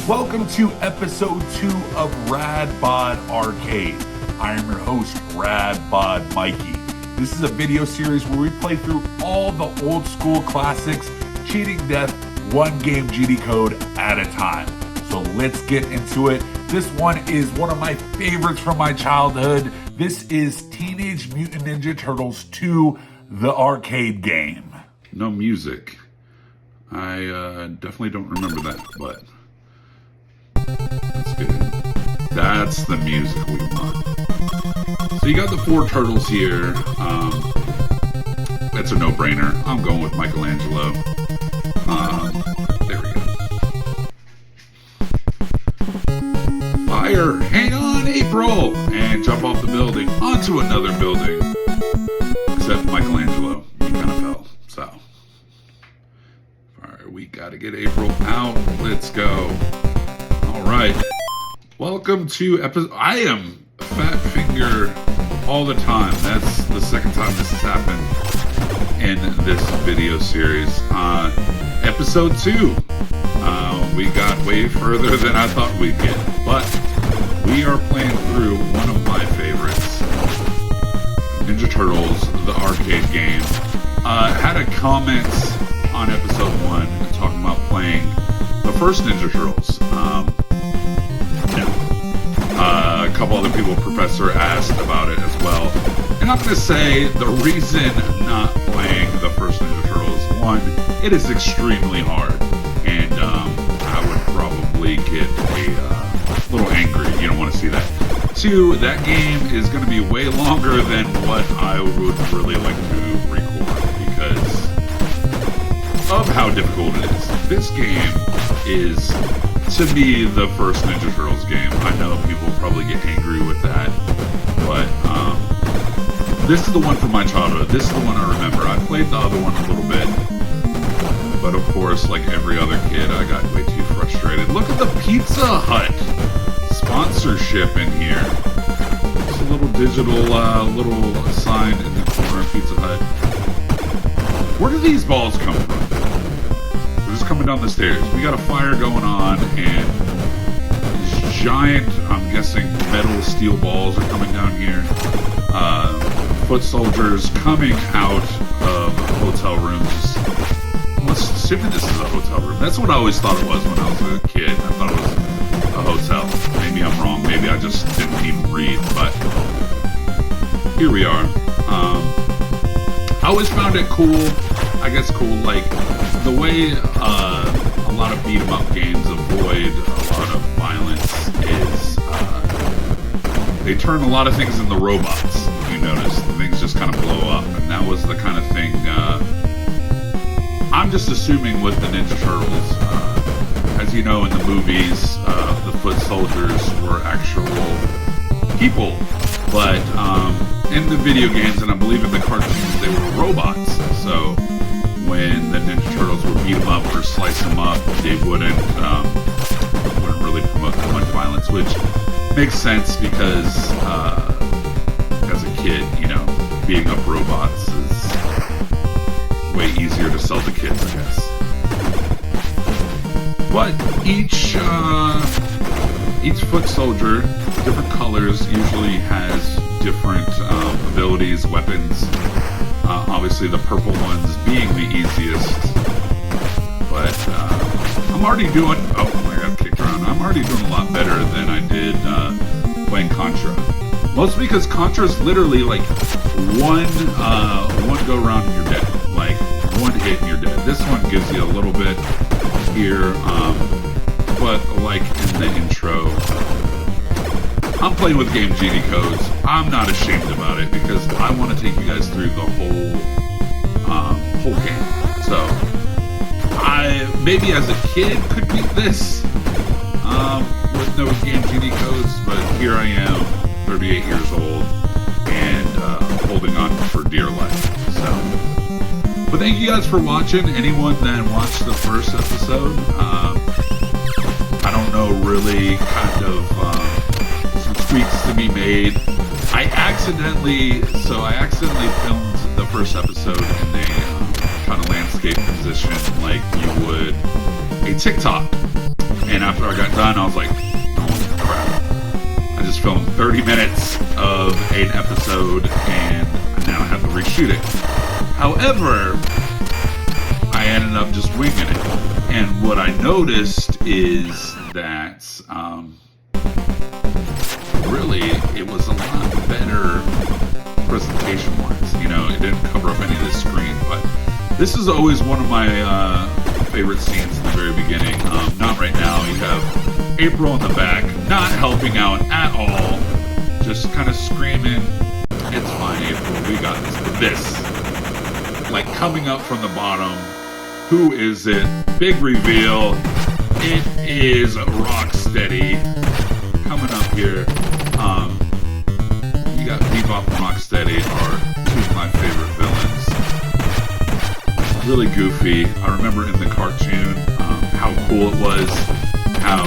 Welcome to episode 2 of Rad Bod Arcade. I am your host, Rad Bod Mikey. This is a video series where we play through all the old school classics, cheating death, one game GD code at a time. So let's get into it. This one is one of my favorites from my childhood. This is Teenage Mutant Ninja Turtles 2, the arcade game. No music. I definitely don't remember that, but that's good. That's the music we want. So you got the 4 turtles here. That's a no-brainer. I'm going with Michelangelo. There we go. Fire! Hang on, April! And jump off the building onto another building. Except Michelangelo. He kind of fell, so. Alright, we gotta get April out. Let's go. Alright. Welcome to episode... I am fat finger all the time. That's the second time this has happened in this video series. Episode 2. We got way further than I thought we'd get. But we are playing through one of my favorites. Ninja Turtles, the arcade game. Had a comment on episode 1 talking about playing the first Ninja Turtles. A couple other people, Professor, asked about it as well. And I'm going to say the reason not playing the first Ninja Turtles, one, it is extremely hard. And I would probably get a little angry. You don't want to see that. 2, that game is going to be way longer than what I would really like to record because of how difficult it is. This game is, to me, the first Ninja Turtles game. I know people probably get angry with that, but this is the one from my childhood. This is the one I remember. I played the other one a little bit, but of course, like every other kid, I got way too frustrated. Look at the Pizza Hut sponsorship in here. It's a little digital little sign in the corner of Pizza Hut. Where do these balls come from? They're just coming down the stairs. We got a fire going on, and these giant, I'm guessing, metal steel balls are coming down here. Foot soldiers coming out of hotel rooms. I'm assuming this is a hotel room. That's what I always thought it was when I was a kid. I thought it was a hotel. Maybe I'm wrong. Maybe I just didn't even read, but here we are. I always found it cool. I guess cool, like the way a lot of beat 'em up games avoid a lot of violence is they turn a lot of things into robots. You notice the things just kind of blow up, and that was the kind of thing. I'm just assuming with the Ninja Turtles, as you know in the movies, the foot soldiers were actual people, but in the video games, and I believe in the cartoons, they were robots. So when the Ninja Turtles would beat them up or slice them up, they wouldn't really promote too much violence, which makes sense because as a kid, you know, beating up robots is way easier to sell to kids, I guess. But each foot soldier, different colors, usually has different abilities, weapons. Obviously the purple ones being the easiest. But I'm already doing... Oh, I got kicked around. I'm already doing a lot better than I did playing Contra. Mostly because Contra's literally like one go around and you're dead. Like one hit and you're dead. This one gives you a little bit here. But like in the intro... I'm playing with game GD codes. I'm not ashamed about it because I want to take you guys through the whole game. So I maybe as a kid could beat this with no game GD codes, but here I am, 38 years old, and holding on for dear life. So, but thank you guys for watching. Anyone that watched the first episode, I don't know, really kind of. Tweaks to be made. I accidentally filmed the first episode in a kind of landscape position like you would a TikTok. And after I got done, I was like, oh crap. I just filmed 30 minutes of an episode and now I have to reshoot it. However, I ended up just winging it. And what I noticed is that really it was a lot better presentation-wise. You know, it didn't cover up any of the screen, but this is always one of my favorite scenes in the very beginning. Not right now. You have April in the back, not helping out at all, just kind of screaming, "It's fine, April, we got this." Like coming up from the bottom, who is it? Big reveal. It is Rocksteady coming up here. You got Bebop and Rocksteady are two of my favorite villains. Really goofy. I remember in the cartoon how cool it was, how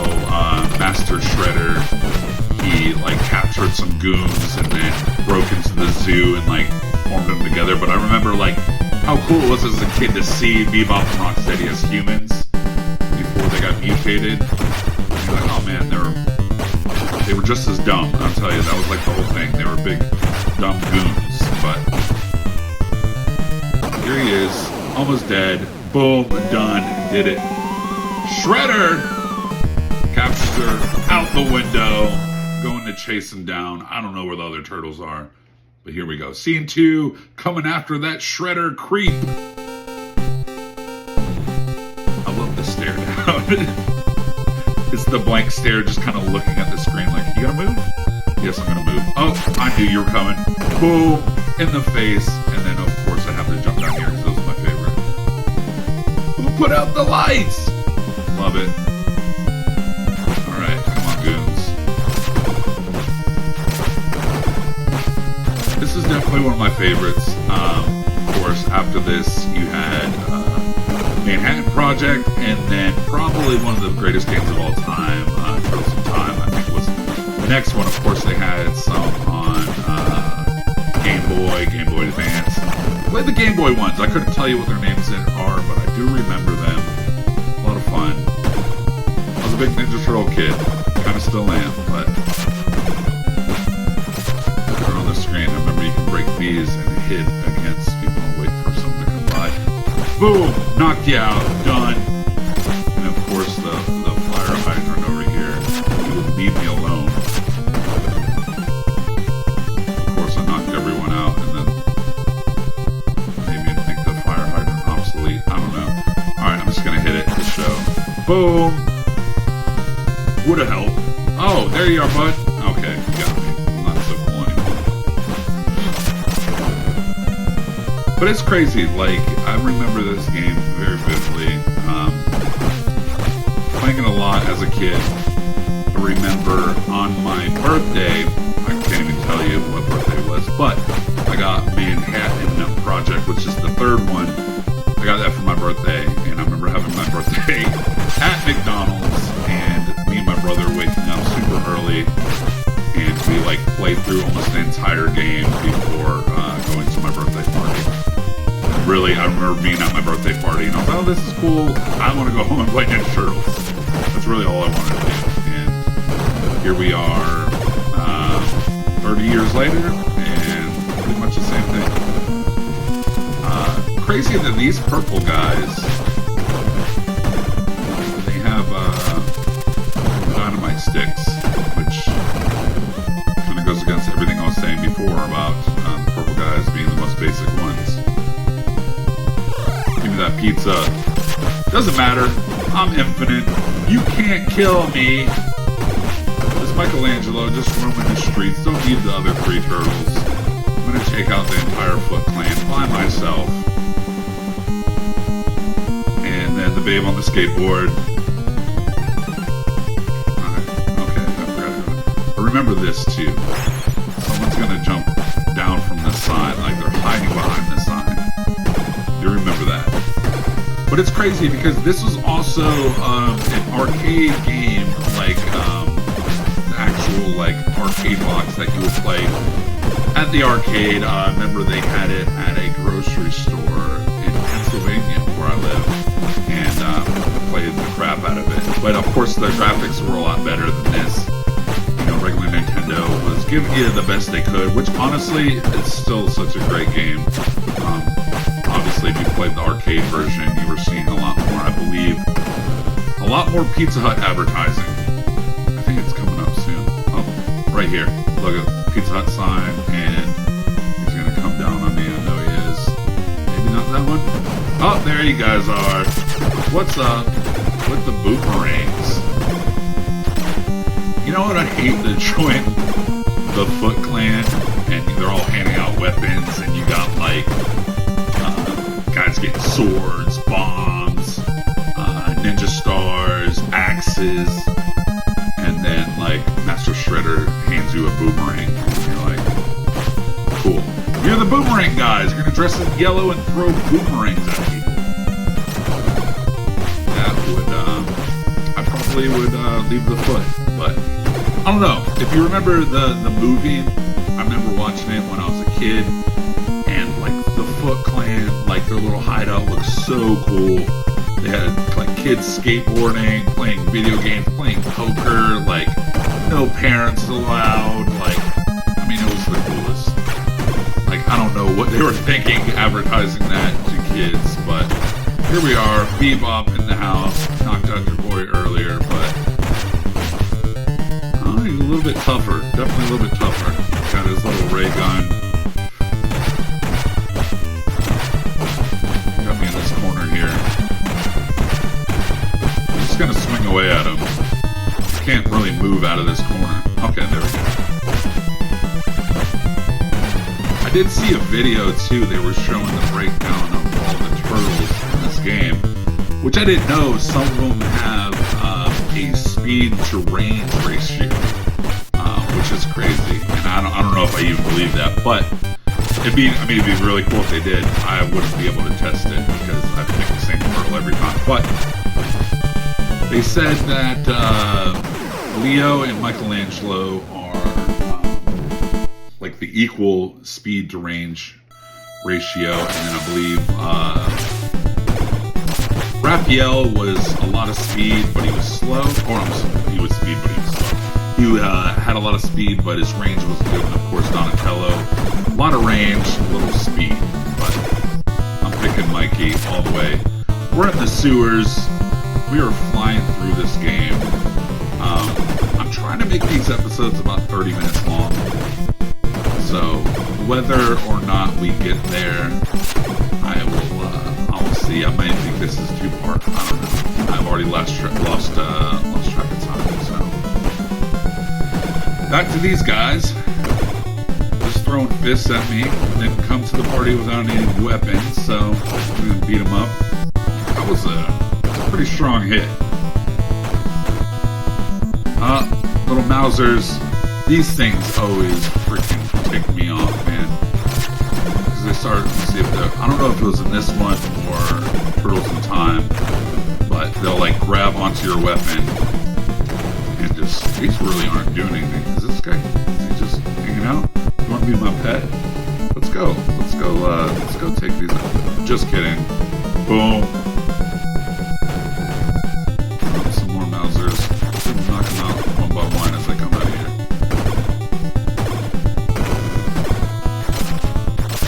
Master Shredder, he like captured some goons and then broke into the zoo and like formed them together. But I remember like how cool it was as a kid to see Bebop and Rocksteady as humans before they got mutated. And you're like, oh man, they were just as dumb. I'll tell you, that was like the whole thing. They were big, dumb goons. But here he is, almost dead. Boom, done, did it. Shredder captures her out the window, going to chase him down. I don't know where the other turtles are, but here we go. Scene 2, coming after that Shredder creep. I love the stare down. It's the blank stare, just kind of looking at the screen like, you gonna move? Yes, I'm gonna move. Oh, I knew you were coming. Boom, in the face. And then, of course, I have to jump down here because those are my favorite. Who put out the lights? Love it. All right, come on, goons. This is definitely one of my favorites. Of course, after this, you had Manhattan Project, and then probably one of the greatest games of all time, Turtles in Time, I think was the next one. Of course, they had some on Game Boy Advance. I played the Game Boy ones. I couldn't tell you what their names are, but I do remember them. A lot of fun. I was a big Ninja Turtle kid. Kind of still am, but they're on the screen. I remember you can break these and hit against people and wait for someone to come by. Boom! Knock you out. Done. And of course, the fire hydrant over here. He would leave me alone. Of course, I knocked everyone out, and then maybe make the fire hydrant obsolete. I don't know. Alright, I'm just gonna hit it to show. Boom! Would have helped. Oh, there you are, bud. Okay, you got me. I'm not so cool anymore. But it's crazy. Like, I remember this game very vividly. Playing it a lot as a kid. I remember on my birthday, I can't even tell you what birthday it was, but I got Manhattan Project, which is the third one. I got that for my birthday, and I remember having my birthday at McDonald's, and me and my brother waking up super early, and we like played through almost the entire game before going to my birthday party. Really, I remember being at my birthday party, and I was like, oh, this is cool. I want to go home and play Ninja Turtles. That's really all I wanted to do. And here we are 30 years later, and pretty much the same thing. Crazy that these purple guys, they have dynamite sticks, which kind of goes against everything I was saying before about the purple guys being the most basic ones. Give me that pizza. Doesn't matter. I'm infinite. You can't kill me. This Michelangelo just roaming the streets. Don't need the other three turtles. I'm gonna take out the entire Foot Clan by myself. And then the babe on the skateboard. Okay, I forgot. I remember this too. Someone's gonna jump down from the side, like they're hiding behind the sign. You remember that? But it's crazy because this was also an arcade game, like the actual like arcade box that you would play at the arcade. I remember they had it at a grocery store in Pennsylvania where I live, and I played the crap out of it. But but of course the graphics were a lot better than this. You know, regular Nintendo was giving you the best they could, which honestly is still such a great game. Obviously, if you played the arcade version, you were seeing a lot more, I believe, a lot more Pizza Hut advertising. I think it's coming up soon. Oh, right here. Look at the Pizza Hut sign, and he's going to come down on me. I know he is. Maybe not that one. Oh, there you guys are. What's up with the boomerangs? You know what? I hate the join the Foot Clan, and they're all handing out weapons, and you got like guys getting swords, bombs, ninja stars, axes, and then like Master Shredder hands you a boomerang, and you're like, cool. You're the boomerang guys. You're gonna dress in yellow and throw boomerangs at people. That would, I probably would leave the foot, but I don't know. If you remember the movie, I remember watching it when I was a kid, and like the Foot Clan, like their little hideout looked so cool. They had like kids skateboarding, playing video games, playing poker, like no parents allowed. Like, I mean, it was the coolest. Like, I don't know what they were thinking advertising that to kids, but here we are, Bebop in the house. Knocked out your boy earlier, but he's a little bit tougher. Definitely a little bit tougher. Got his little ray gun. Got me in this corner here. I'm just gonna swing away at him. Can't really move out of this corner. Okay, there we go. I did see a video too. They were showing the breakdown of all the turtles in this game, which I didn't know. Some of them have a speed to range ratio, which is crazy, and I don't know if I even believe that. But it'd be really cool if they did. I wouldn't be able to test it because I pick the same turtle every time. But they said that Leo and Michelangelo are like the equal speed to range ratio, and then I believe Raphael was a lot of speed, but he was slow. Or he was speed, but he was slow. He had a lot of speed, but his range was good. And of course, Donatello, a lot of range, a little speed. But I'm picking Mikey all the way. We're in the sewers. We are flying through this game. I'm trying to make these episodes about 30 minutes long. So whether or not we get there, I will see. I might think this is two-part. I don't know. I've already lost track of time. So back to these guys, just throwing fists at me. Didn't come to the party without any weapons, so I'm gonna beat them up. That was a pretty strong hit. Little Mousers. These things always freaking tick me off, man. Because they start, let's see if I don't know if it was in this one or Turtles in Time, but they'll like grab onto your weapon and just, these really aren't doing anything. Is this guy, is he just hanging out? You want to be my pet? Let's go take these out. Just kidding. Boom. Some more Mousers. Knock them out one by one as they come out of here.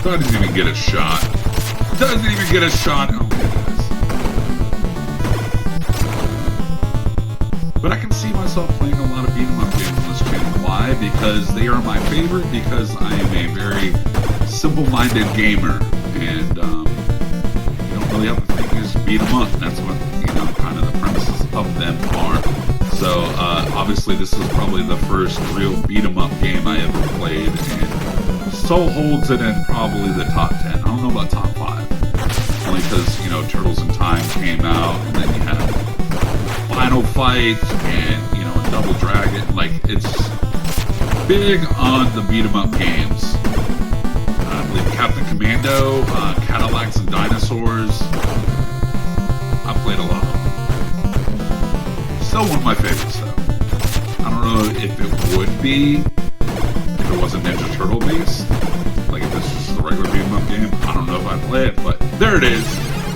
Doesn't even get a shot. Doesn't even get a shot. Oh my goodness. But I can see myself playing a lot of beat 'em up games on this channel. Why? Because they are my favorite. Because I am a very simple-minded gamer, and you don't really have to think, you just beat 'em up. That's what kind of the premises of them are. So obviously, this is probably the first real beat 'em up game I ever played, and so holds it in probably the top 10. I don't know about top 5. Only because, Turtles in Time came out, and then you had Final Fight, and, Double Dragon. Like, it's big on the beat 'em up games. I believe Captain Commando, Cadillacs and Dinosaurs. I played a lot of them. Still one of my favorites, though. I don't know if it would be if it wasn't Ninja Turtle based. Like if this was just a regular beat 'em up game. I don't know if I'd play it, but there it is.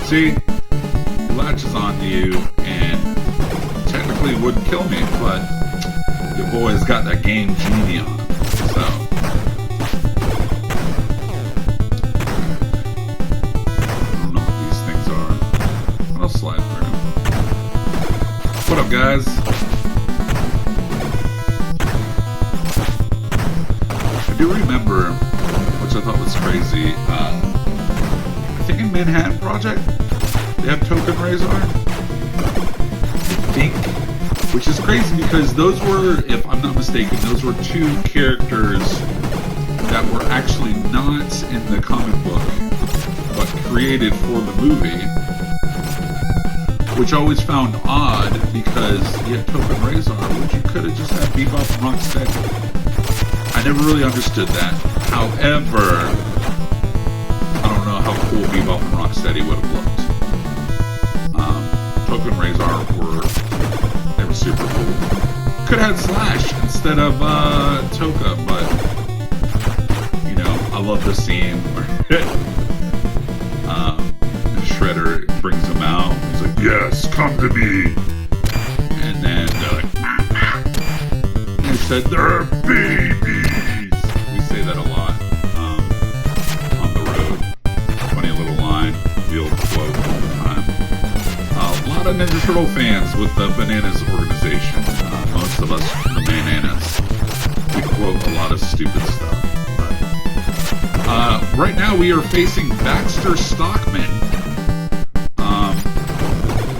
See? It latches onto you, and technically wouldn't kill me, but your boy's got that game genie on. So I don't know what these things are. I'll slide through. What up, guys? I do remember, which I thought was crazy, I think in Manhattan Project, they have Token Razor. I think. Which is crazy because those were, if I'm not mistaken, those were two characters that were actually not in the comic book, but created for the movie. Which I always found odd because you had Token Razor, which you could have just had Bebop and Rocksteady. I never really understood that. However, I don't know how cool Bebop and Rocksteady would have looked. Token Razor they were super cool. Could have had Slash instead of Toka, but you know, I love the scene where Shredder brings him out. He's like, "Yes, come to me." And then they're like, and they said, "They're babies." We say that a lot on the road. Funny little line, the old quote all the time. A lot of Ninja Turtle fans with the Bananas organization. Most of us, the Bananas, we quote a lot of stupid stuff. But, right now we are facing Baxter Stockman,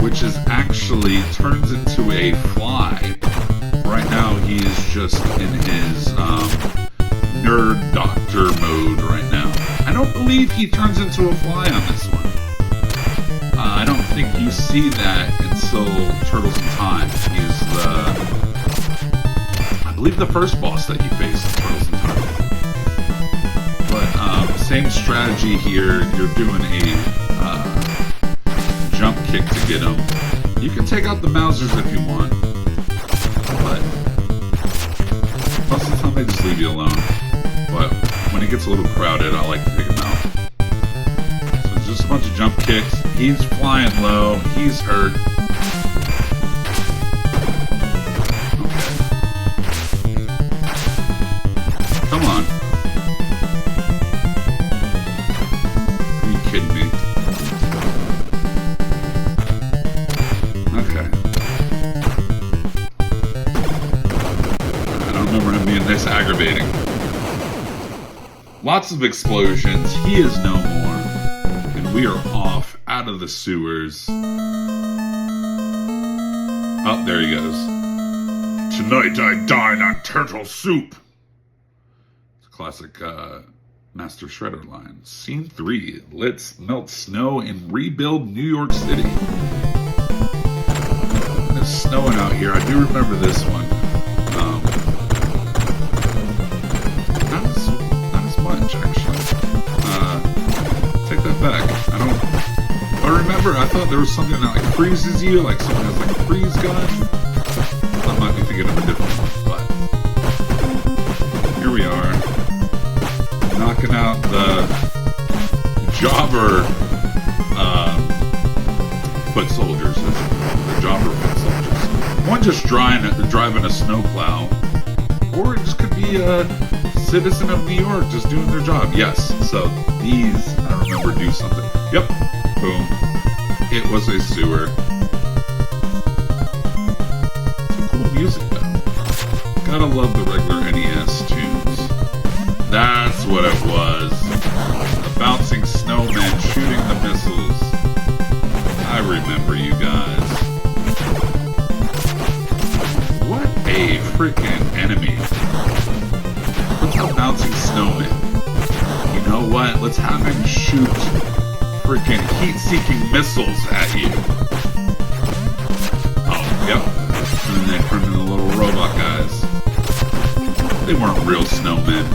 which is actually turns into a fly. Right now he is just in his nerd doctor mode right now. I don't believe he turns into a fly on this one. I don't think you see that until Turtles in Time. He's I believe the first boss that you face in Turtles in Time. But same strategy here. You're doing a jump kick to get him. You can take out the Mousers if you want, but most of the time they just leave you alone. But when it gets a little crowded, I like to take him out. So it's just a bunch of jump kicks. He's flying low. He's hurt. Okay. Come on. Are you kidding me? Okay. I don't remember him being this aggravating. Lots of explosions. He is no more. And we are off out of the sewers. Oh, there he goes. Tonight I dine on turtle soup. It's a classic Master Shredder line. Scene 3. Let's melt snow and rebuild New York City. It's snowing out here. I do remember this one. Not as much, actually. Take that back. I remember, I thought there was something that like freezes you, like someone has like a freeze gun. I might be thinking of a different one, but here we are, knocking out the jobber foot soldiers, the jobber foot soldiers. One just driving a snowplow, or it just could be a citizen of New York just doing their job. Yes, so these, I remember, do something. Yep. Boom. It was a sewer. Some cool music though. Gotta love the regular NES tunes. That's what it was. The bouncing snowmen shooting the missiles. I remember you guys. What a freaking enemy. Let's have bouncing snowmen. You know what? Let's have him shoot freaking heat-seeking missiles at you. Oh, yep. And then they turned into little robot guys. They weren't real snowmen.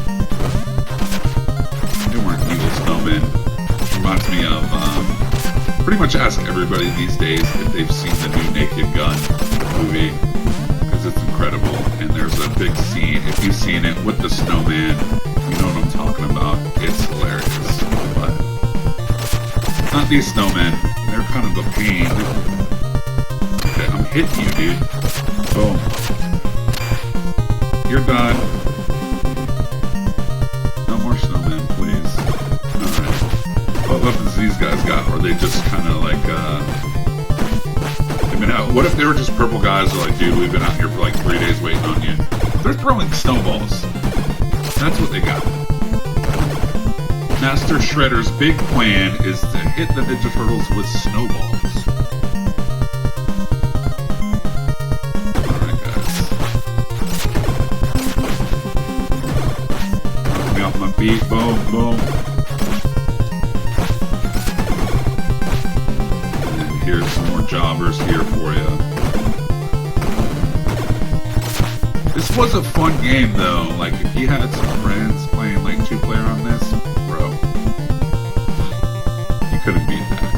They weren't evil snowmen. Reminds me of, pretty much ask everybody these days if they've seen the new Naked Gun movie, because it's incredible. And there's a big scene, if you've seen it, with the snowman, you know what I'm talking about. It's hilarious. But not these snowmen. They're kind of a pain. Okay, I'm hitting you, dude. Boom. You're done. No more snowman, please. Alright. What weapons these guys got? Or are they just kind of like, I mean, what if they were just purple guys who are like, dude, we've been out here for like 3 days waiting on you. They're throwing snowballs. That's what they got. Master Shredder's big plan is to hit the Ninja Turtles with snowballs. Alright, guys. Knock me off my feet. Boom, boom. And here's some more jobbers here for you. This was a fun game, though. Like, if you had some friends playing, like, 2-player on this, bro, you couldn't beat that.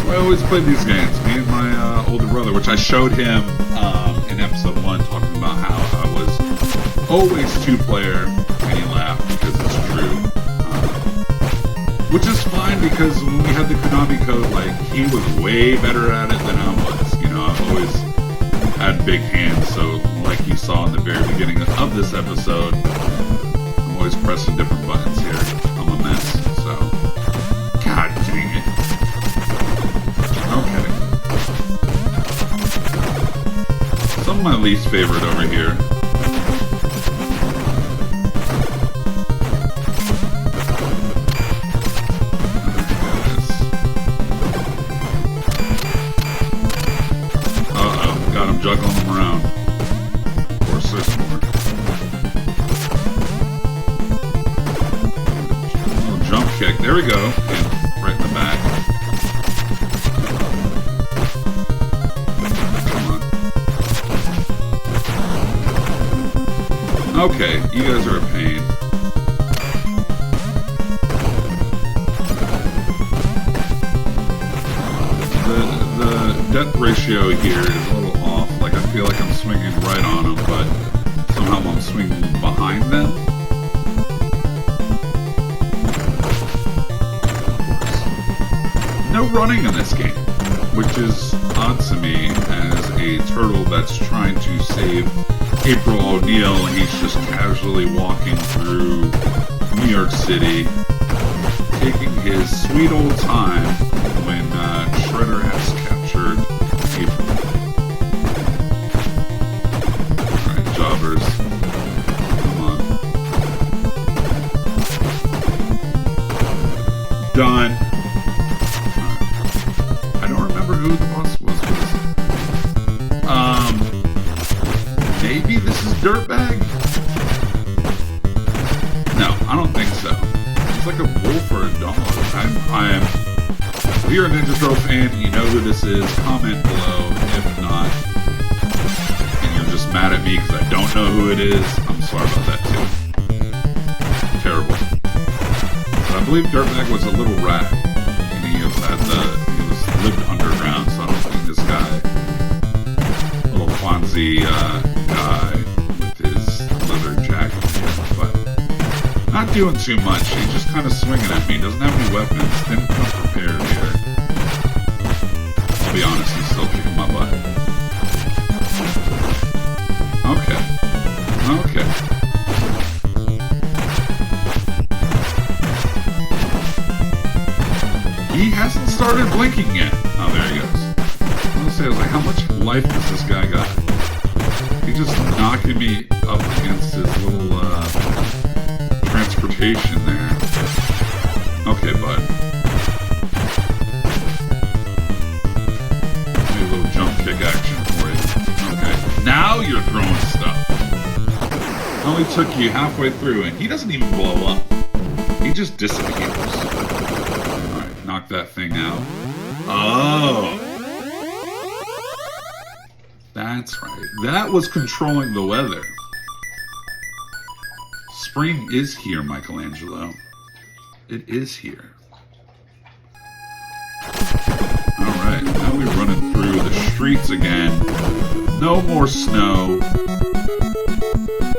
So I always played these games. Me and my older brother, which I showed him in episode 1, talking about how I was always 2-player, and he laughed because it's true. Which is fine, because when we had the Konami code, like, he was way better at it than I was. You know, I've always had big hands, so like you saw in the very beginning of this episode, I'm always pressing different buttons here. I'm a mess, so god dang it. Okay. Some of my least favorite over here. I'm juggling them around. Of course, there's more. Little jump kick. There we go. And right in the back. Come on. Okay, you guys are a pain. The death ratio here is a little off. Like, I feel like I'm swinging right on them, but somehow I'm swinging behind them. No running in this game, which is odd to me as a turtle that's trying to save April O'Neil, and he's just casually walking through New York City, taking his sweet old time when Shredder has captured April. Alright, jobbers. Come on. Done. Right. I don't remember who the boss was. Maybe this is Dirtbag? No, I don't think so. It's like a wolf or a dog. If you're a Ninja Turtle fan and you know who this is, comment below. If not, and you're just mad at me because I don't know who it is, I'm sorry about that too. Terrible. But I believe Dirtbag was a little rat, and he lived underground, so I don't think this guy, little Fonzie guy with his leather jacket, but not doing too much. He's just kind of swinging at me. Doesn't have any weapons. Didn't come prepared here. I'll be honest, he's still kicking my butt. Okay. Okay. He hasn't started blinking yet. Oh, there he goes. I was like, how much life does this guy got? He's just knocking me up against his little, transportation there. Okay, bud. Maybe a little jump kick action for you. Okay. Now you're throwing stuff. Only took you halfway through, and he doesn't even blow up. He just disappears. Alright, knock that thing out. Oh! That's right. That was controlling the weather. Spring is here, Michelangelo. It is here. Alright, now we're running through the streets again. No more snow.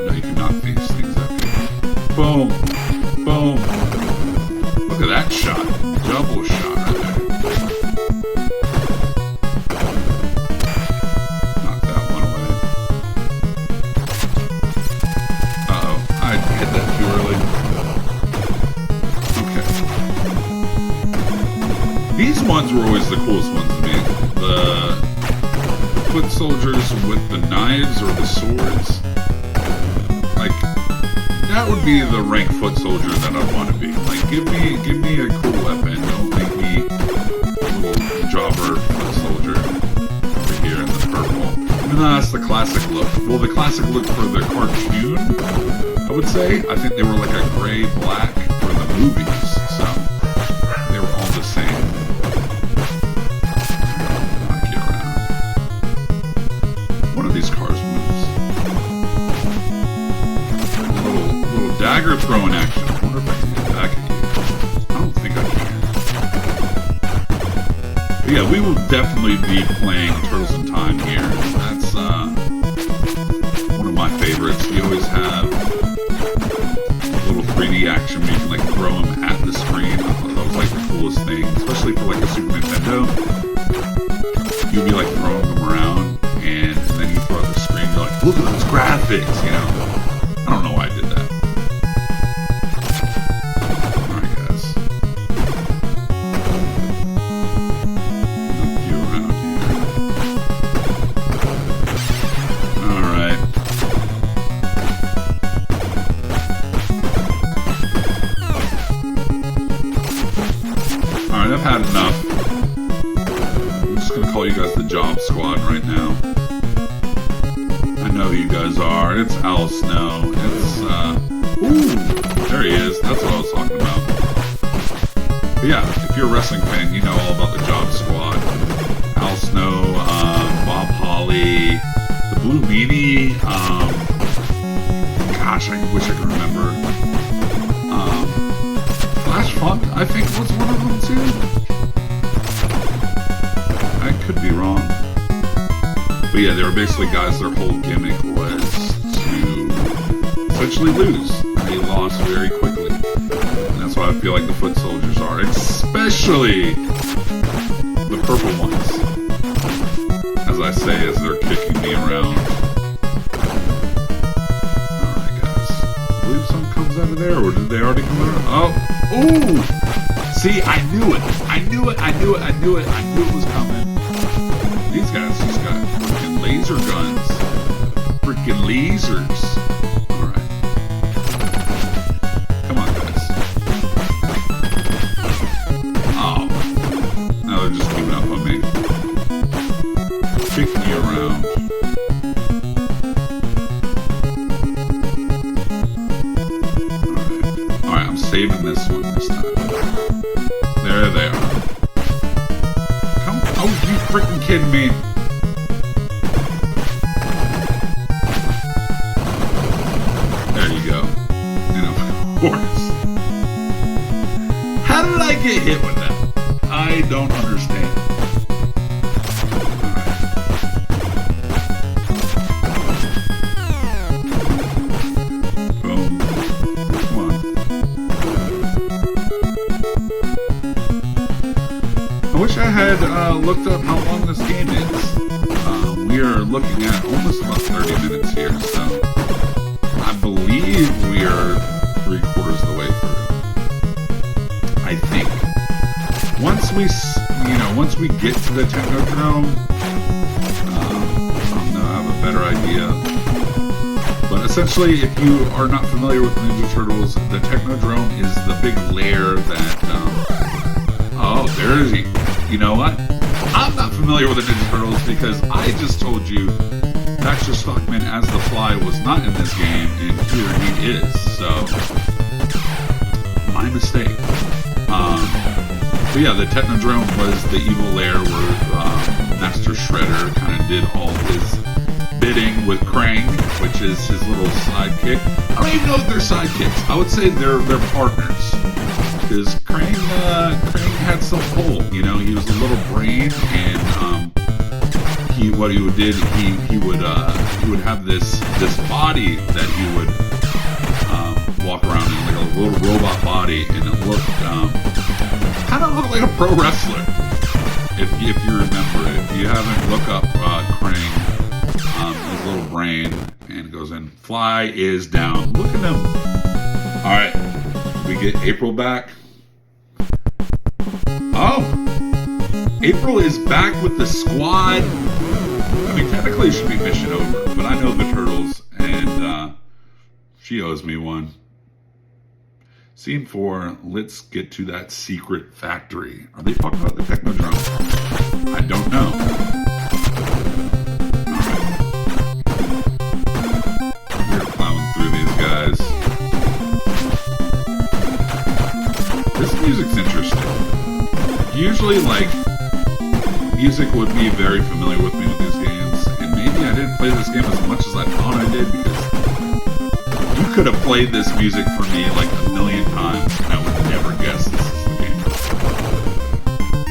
No, you can knock these things up here. Boom. Boom. Look at that shot. Double shot right there. Knock that one away. These ones were always the coolest ones to me. The foot soldiers with the knives or the swords. Like, that would be the rank foot soldier that I'd want to be. Like, give me a cool weapon. Don't make me a little jobber foot soldier over here in the purple. Even though that's the classic look. Well, the classic look for the cartoon, I would say. I think they were like a gray-black for the movies. So, they were all the same. Knock you around. One of these cars moves. Little dagger throwing action. I wonder if I can get back at you. I don't think I can. But yeah, we will definitely be playing Turtles in Time here. That's one of my favorites. You always have a little 3D action where you can like throw them at the screen. I thought that was like the coolest thing, especially for like a Super Nintendo. You'd be like throwing them around, and then you throw at the screen. You're like, look at those graphics, you know. I don't know why I did that. Alright, guys. Knock you around here. Alright. Alright, I've had enough. I'm just gonna call you guys the Job Squad right now. I know who you guys are. It's Al Snow. It's, ooh, there he is. That's what I was talking about. But yeah, if you're a wrestling fan, you know all about the Job Squad. Al Snow, Bob Holly, the Blue Meanie, gosh, I wish I could remember. Flash Funk, I think was one of them too. I could be wrong. But yeah, they were basically guys, their whole gimmick was to essentially lose. They lost very quickly. And that's why I feel like the foot soldiers are, especially the purple ones. As I say, as they're kicking me around. Alright, guys. I believe something comes out of there, or did they already come out? Oh! Ooh! See, I knew it! I knew it was coming. These guys just got freaking laser guns. Freaking lasers. Alright. Come on, guys. Oh. Now they're just giving up on me. Kicking you around. Alright. Alright, I'm saving this one this time. There they are. Oh, you freaking kidding me? There you go. And of course. How did I get hit with that? I don't understand. Alright. Boom. Come on. I wish I had looked up how long this game is. We are looking at almost about 30 minutes here, so I believe we are 3/4 of the way through. I think. Once we get to the Technodrome, I'll have a better idea. But essentially, if you are not familiar with Ninja Turtles, the Technodrome is the big lair that, oh, there is he. You know what? I'm not familiar with the Ninja Turtles because I just told you Baxter Stockman as the Fly was not in this game, and here he is. So, my mistake. But yeah, the Technodrome was the evil lair where Master Shredder kind of did all his bidding with Krang, which is his little sidekick. I don't even know if they're sidekicks. I would say they're partners. Because Krang had some pull, you know. He was a little brain, and he would have this body that he would walk around in, like a little robot body, and it looked kind of looked like a pro wrestler. If you remember it, if you haven't, look up Krang, his little brain, and it goes in. Fly is down. Look at him. All right, we get April back. Oh, April is back with the squad. I mean, technically it should be mission over, but I know the turtles, and she owes me one. Scene 4, let's get to that secret factory. Are they talking about the Technodrome? I don't know. Alright. We're plowing through these guys. This music's interesting. Usually, like, music would be very familiar with me with these games, and maybe I didn't play this game as much as I thought I did, because you could have played this music for me like a million times, and I would never guess this is the game.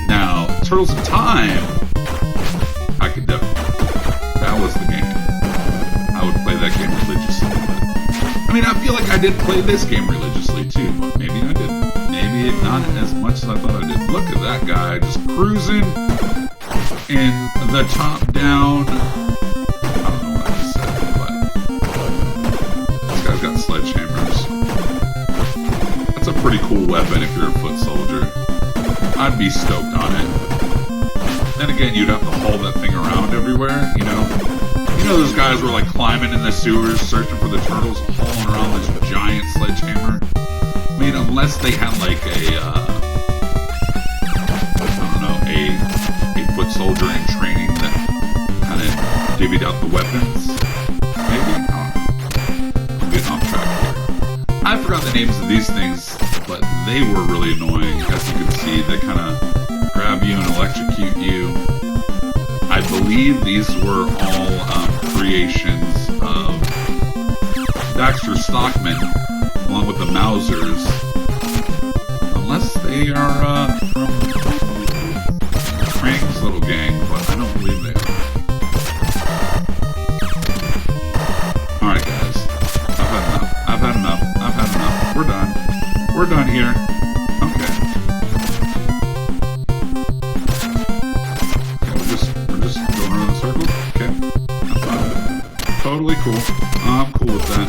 Now, Turtles in Time, I could definitely. That was the game. I would play that game religiously. But, I mean, I feel like I did play this game religiously too, but maybe I didn't. Maybe not as much as I thought I did. Look at that guy just cruising in the top down. I don't know what I just said, but this guy's got sledgehammers. That's a pretty cool weapon if you're a foot soldier. I'd be stoked on it. Then again, you'd have to haul that thing around everywhere, you know? You know those guys were like climbing in the sewers searching for the turtles, hauling around this giant sledgehammer? I mean, unless they had like a, I don't know, a foot soldier in training that kind of divvied out the weapons. Maybe? I don't know. I'm getting off track here. I forgot the names of these things, but they were really annoying. As you can see, they kind of grab you and electrocute you. I believe these were all creations of Dexter Stockman, along with the Mausers, unless they are from Frank's little gang, but I don't believe they are. Alright guys, I've had enough. We're done. We're done here. Okay. We're just going around in circles. Okay. That's fine. Totally cool. I'm cool with that.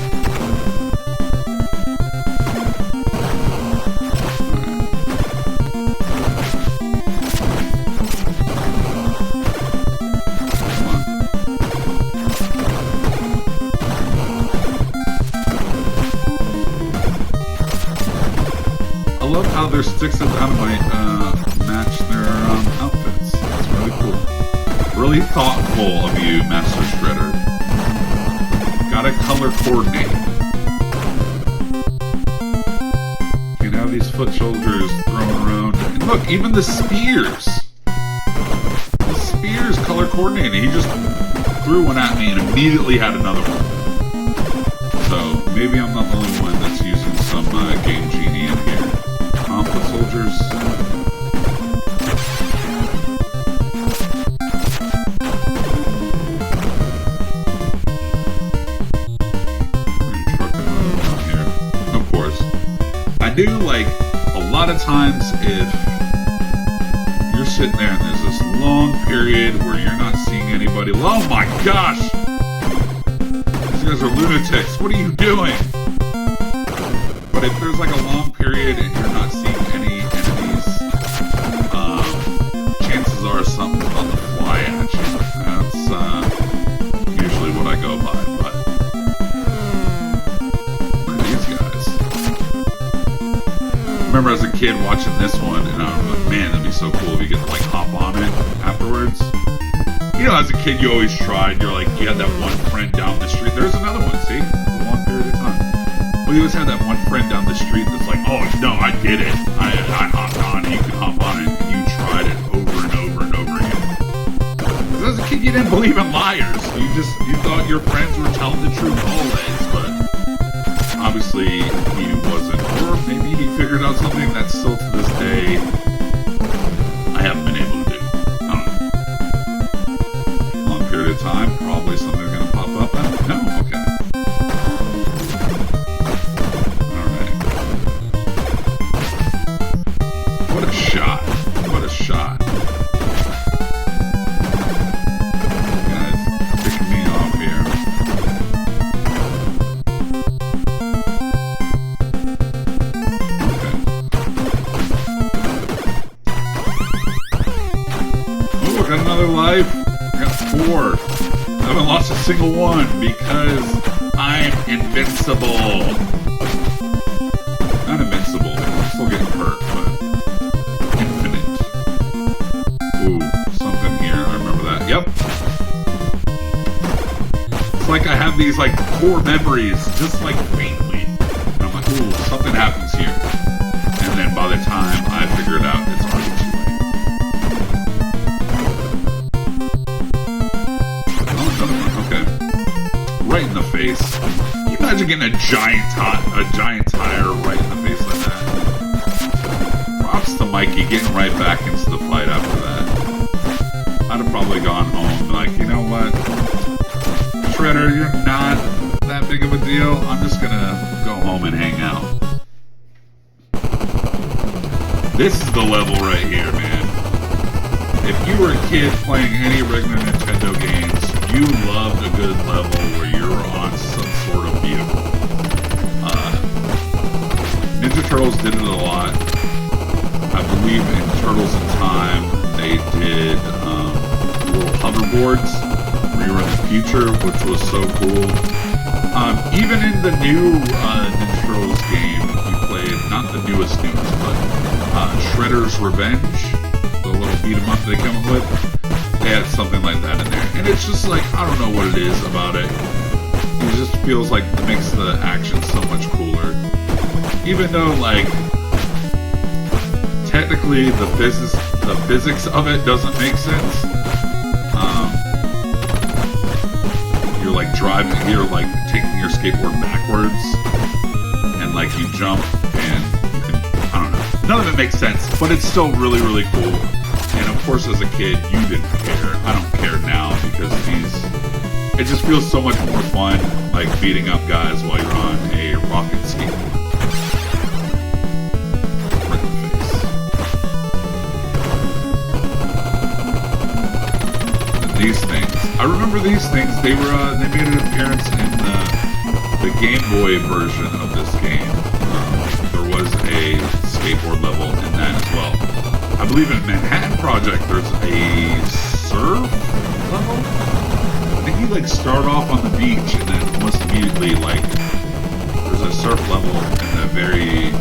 Their sticks of dynamite match their outfits. That's really cool. Really thoughtful of you, Master Shredder. Gotta color coordinate. You can have these foot soldiers thrown around. And look, even the spears. The spears color coordinated. He just threw one at me and immediately had another one. So maybe I'm not the only one that's using some Game Genie in here. Foot soldiers. Of course. I do like a lot of times if you're sitting there and there's this long period where you're not seeing anybody. Oh my gosh! These guys are lunatics. What are you doing? But if there's like a long period and you're not seeing any enemies, chances are something's about to fly at you. That's usually what I go by. But look at these guys. I remember as a kid watching this one, and I was like, man, that'd be so cool if you get to like hop on it afterwards. You know, as a kid, you always tried. You're like, you had that one friend down the street. There's another one. See, it's a long period of time. We always had that one friend down the street that's like, oh, no, I did it. I hopped on it. You can hop on it. And you tried it over and over and over again. Because as a kid, you didn't believe in liars. You thought your friends were telling the truth always. But obviously, he wasn't. Or maybe he figured out something that still to this day, I haven't been able to do. I don't know. Long period of time, probably something's going to pop up. No? Okay. What a shot. What a shot. Guys, picking me off here. Okay. ever. I haven't lost a single one because I'm invincible. Not invincible. I'm still getting hurt, but infinite. Ooh, something here. I remember that. Yep. It's like I have these like core memories, just like faintly. And I'm like, ooh, something happens here. And then by the time I figure it out, it's already too late. Oh, another one. Okay. Right in the face. Can you imagine getting a giant tire right in the face like that? Props to Mikey getting right back into the fight after that. I'd have probably gone home like, you know what? Shredder, you're not that big of a deal. I'm just gonna go home and hang out. This is the level right here, man. If you were a kid playing any regular Nintendo games, you loved a good level where you're on some sort of vehicle. Ninja Turtles did it a lot. I believe in Turtles in Time, they did little hoverboards where you were in the future, which was so cool. Even in the new Ninja Turtles game, you played, not the newest, but Shredder's Revenge, the little beat 'em up they come up with. They had something like that in there. And it's just like, I don't know what it is about it. It just feels like it makes the action so much cooler. Even though, like, technically the physics of it doesn't make sense. You're like driving, you're like taking your skateboard backwards, and like you jump, and you can, I don't know. None of it makes sense, but it's still really, really cool. And of course, as a kid, you didn't care. I don't care now because it just feels so much more fun, like beating up guys while you're on a rocket skateboard. Right in the face. And these things. I remember these things. They made an appearance in the Game Boy version of this game. There was a skateboard level in that as well. I believe in Manhattan Project there's a surf level. I think you like start off on the beach and then almost immediately like there's a surf level in the very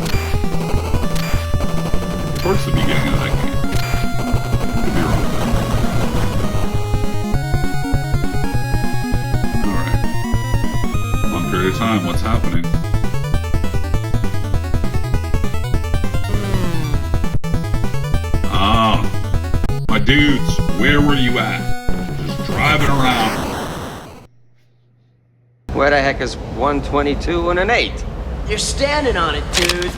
towards the beginning of that game. Could be wrong. Alright. Long period of time, what's happening? My dudes, where were you at? Just driving around. Where the heck is 122 and an 8? You're standing on it, dude.